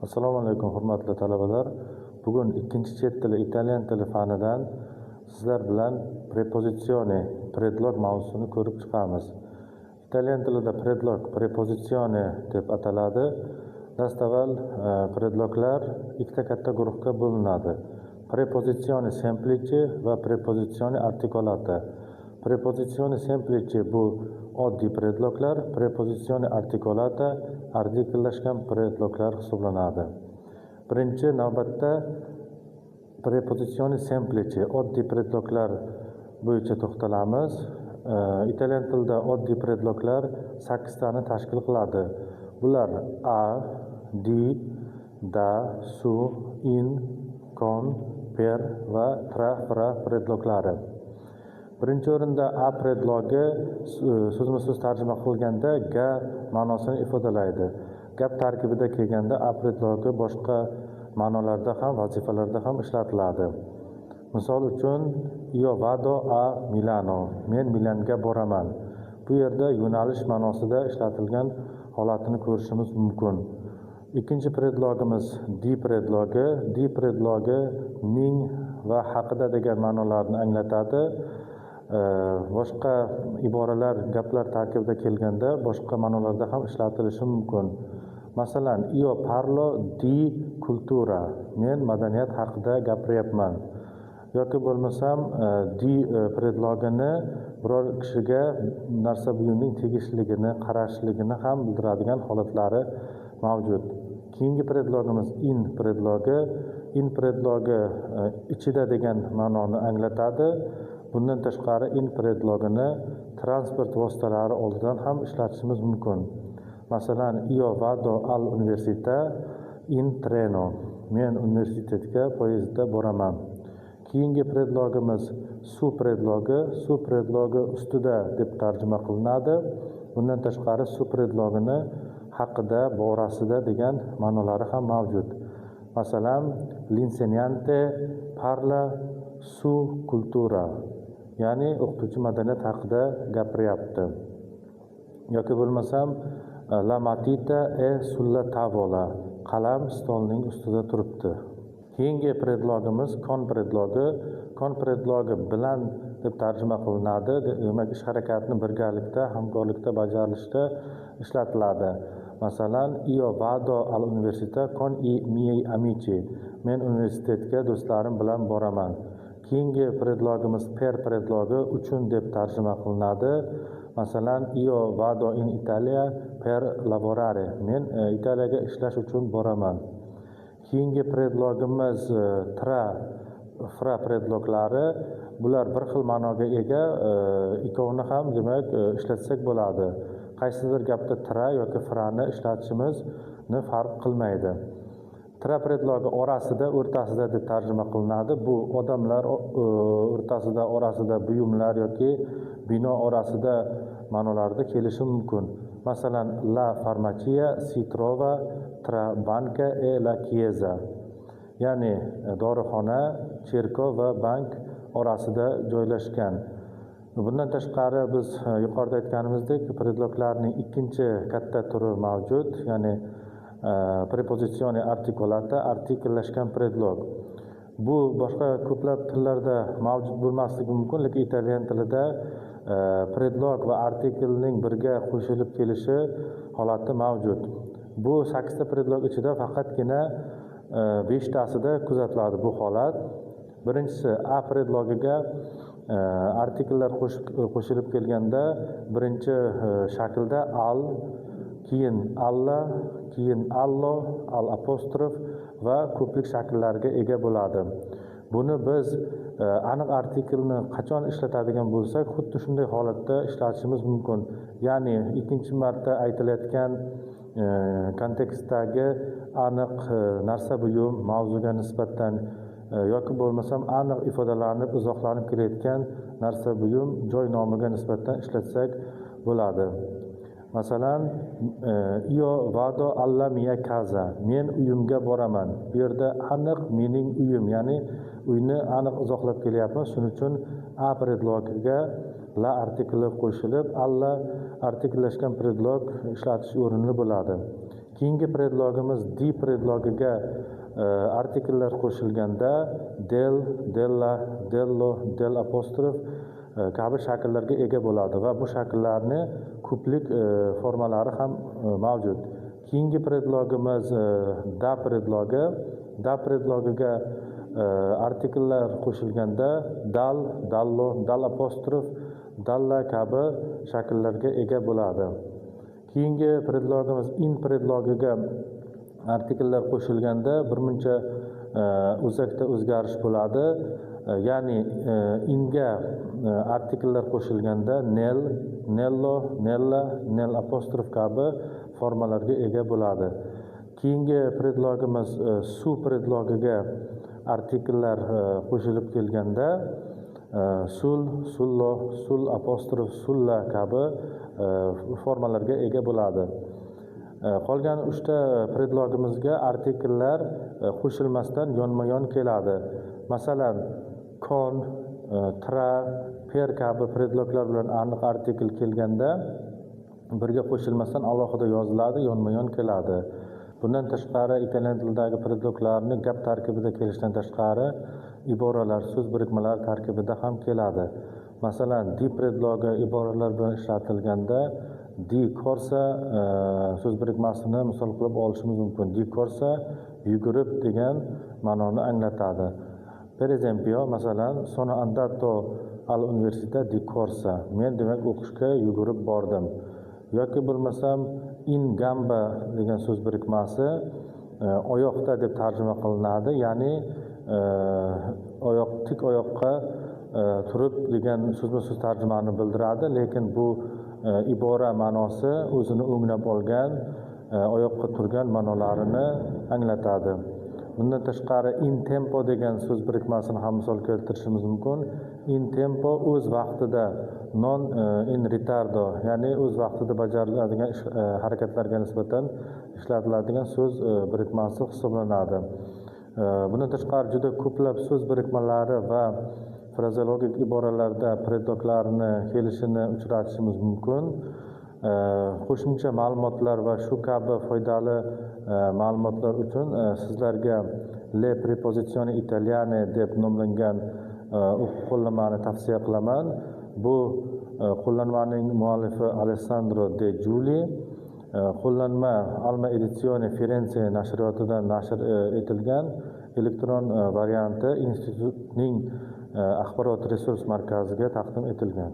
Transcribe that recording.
Assalomu alaykum hurmatli talabalar. Bugun ikkinchi chet tili italyan tili fanidan sizlar bilan preposizione, predlog mavzusini ko'rib chiqamiz. Italyan tilida predlog preposizione deb ataladi. Dastavval predloglar ikkita katta guruhga bo'linadi. Preposizione semplice va preposizione articolata. Preposizione semplice bu oddiy predloglar, preposizione articolata artikellashgan predloglar hisoblanadi. Birinchi navbatda preposizione semplice oddiy predloglar bo'yicha to'xtalamiz. Italyan tilida oddiy predloglar 8 tani tashkil qiladi. Bular a, di, da, su, in, con, per va tra, fra predloglari. Birinchi o'rinda a predlogi so'zma-so'z tarjima qilganda ga ma'nosini ifodalaydi. Gap tarkibida kelganda a predlogi boshqa ma'nolarda ham, vazifalarda ham ishlatiladi. Misol uchun, io vado a Milano, men Milanga boraman. Bu yerda yo'nalish ma'nosida ishlatilgan holatini ko'rishimiz mumkin. Ikkinchi predlogimiz di predlogi. Di predlogi ning va haqida degan ma'nolarni anglatadi. Boshqa iboralar, gaplar tarkibida kelganda boshqa ma'nolarda ham ishlatilishi mumkin. Masalan, io parlo di cultura, men madaniyat haqida gapiryapman. Yoki bo'lmasam di predlogini biror kishiga narsa buyumning tegishligini, qarashligini ham bildiradigan holatlari mavjud. Keyingi predlogimiz in predlogi. In predlogi ichida degan ma'noni anglatadi. Bundan tashqari in predlogini transport vositalari oldidan ham ishlatishimiz mumkin. Masalan, io vado al università in treno, men universitetga poyezdda boraman. Keyingi predlogimiz su predlogi. Su predlogi ustida deb tarjima qilinadi. Bundan tashqari su predlogini haqida, borasida degan ma'nolari ham mavjud. Masalan, l'insegnante parla su cultura, ya'ni o'qituvchi madaniyat haqida gapiryapti. Yoki bo'lmasam la matita è sulla tavola, qalam stolning ustida turibdi. Keyingi predlogimiz con predlogi. Con predlogi bilan deb tarjima qilinadi. Demak, ish harakatni birgalikda, hamkorlikda bajarilishda ishlatiladi. Masalan, io vado al università con i miei amici, men universitetga do'stlarim bilan boraman. Keyingi predlogimiz per predlogi uchun deb tarjima qilinadi. Masalan, io vado in Italia per lavorare, men Italiyaga ishlash uchun boraman. Keyingi predlogimiz tra, fra predloglari. Bular bir xil ma'noga ega, ikkovini ham demak ishlatsak bo'ladi. Qaysidir gapda tra yoki frani ishlatishimizni farq qilmaydi. Tra predlogi orasida, o'rtasida deb tarjima qilinadi. Bu odamlar o'rtasida, orasida, buyumlar yoki bino orasida ma'nolarida kelishi mumkin. Masalan, la farmacia si trova tra banca e la chiesa, ya'ni dorixona, cherkov va bank orasida joylashgan. Bundan tashqari biz yuqorida aytganimizdek, predloglarning ikkinchi katta turi mavjud, ya'ni preposizione articolata, artikellashgan predlog. Bu boshqa ko'plab tillarda mavjud bo'lmasligi mumkin, lekin italyan tilida predlog va artikelning birga qo'shilib kelishi holati mavjud. Bu 8 ta predlog ichida faqatgina 5 tasida kuzatiladi bu holat. Birinchisi a predlogiga artikellar qo'shilib kelganda birinchi shaklda al, keyin alla, keyin allo, al apostrof va ko'plik shakllariga ega bo'ladi. Buni biz aniq artikelni qachon ishlatadigan bo'lsak, xuddi shunday holatda ishlatishimiz mumkin. Ya'ni ikkinchi marta aytilayotgan kontekstdagi aniq narsa buyum mavzuga nisbatan yoki bo'lmasam aniq ifodalanib, izohlanib kelayotgan narsa buyum joy nomiga nisbatan ishlatsak bo'ladi. Masalan, io vado alla mia casa, men uyimga boraman. Bu yerda aniq mening uyim, ya'ni uyni aniq izohlab kelyapmiz. Shuning uchun a predlogiga la artikli qo'shilib, alla artikellashgan predlog ishlatish o'rinli bo'ladi. Keyingi predlogimiz di predlogiga artikellar qo'shilganda del, della, dello, del apostrof kabi shakllarga ega bo'ladi va bu shakllarni ko'plik formalari ham mavjud. Keyingi predlogimiz da predlogi. Da predlogiga artikellar qo'shilganda dal, dallo, dal apostrof, dalla kabi shakllarga ega bo'ladi. Keyingi predlogimiz in predlogiga artikellar qo'shilganda birmuncha o'zakda o'zgarish bo'ladi. Ya'ni inga artikellar qo'shilganda nel, nello, nella, nel apostrof kabi formalarga ega bo'ladi. Keyingi predlogimiz su predlogiga artikellar qo'shilib kelganda sul, sullo, sul apostrof, sulla kabi formalarga ega bo'ladi. Qolgan 3 ta predlogimizga artikellar qo'shilmasdan yonma-yon keladi. Masalan, kon, tra, per kabi predloglar bilan aniq artikel kelganda birga qo'shilmasdan alohida yoziladi, yonma-yon keladi. Bundan tashqari italyan tilidagi predloglarni gap tarkibida kelishidan tashqari iboralar, so'z birikmalari tarkibida ham keladi. Masalan, di predlogi iboralar bilan ishlatilganda di corsa so'z birikmasini misol qilib olishimiz mumkin. Di corsa yugurib degan ma'noni anglatadi. Per esempio, masalan, sono andato all'università di corsa. Men demak o'qishga yugurib bordim. Yoki bo'lmasam in gamba degan so'z birikmasi oyoqda deb tarjima qilinadi. Ya'ni oyoq, tik oyoqqa turib degan so'zma-so'z tarjimani bildiradi, lekin bu ibora ma'nosi o'zini o'nglab olgan, oyoqqa turgan ma'nolarini anglatadi. Bundan tashqari in tempo degan so'z birikmasini ham misol keltirishimiz mumkin. In tempo o'z vaqtida, non in ritardo, ya'ni o'z vaqtida bajariladigan harakatlarga nisbatan ishlatiladigan so'z birikmasi hisoblanadi. Bundan tashqari juda ko'plab so'z birikmalari va frazeologik iboralarda predloglarni kelishini uchratishimiz mumkin. Qo'shimcha ma'lumotlar va shu kabi foydali ma'lumotlar uchun sizlarga Le preposizioni italiane deb nomlangan o'quv qo'llanmani tavsiya qilaman. Bu qo'llanmaning muallifi Alessandro De Giuli. Qo'llanma Alma Edizione Firenze nashriyotidan nashr etilgan, elektron varianti institutning axborot resurs markaziga taqdim etilgan.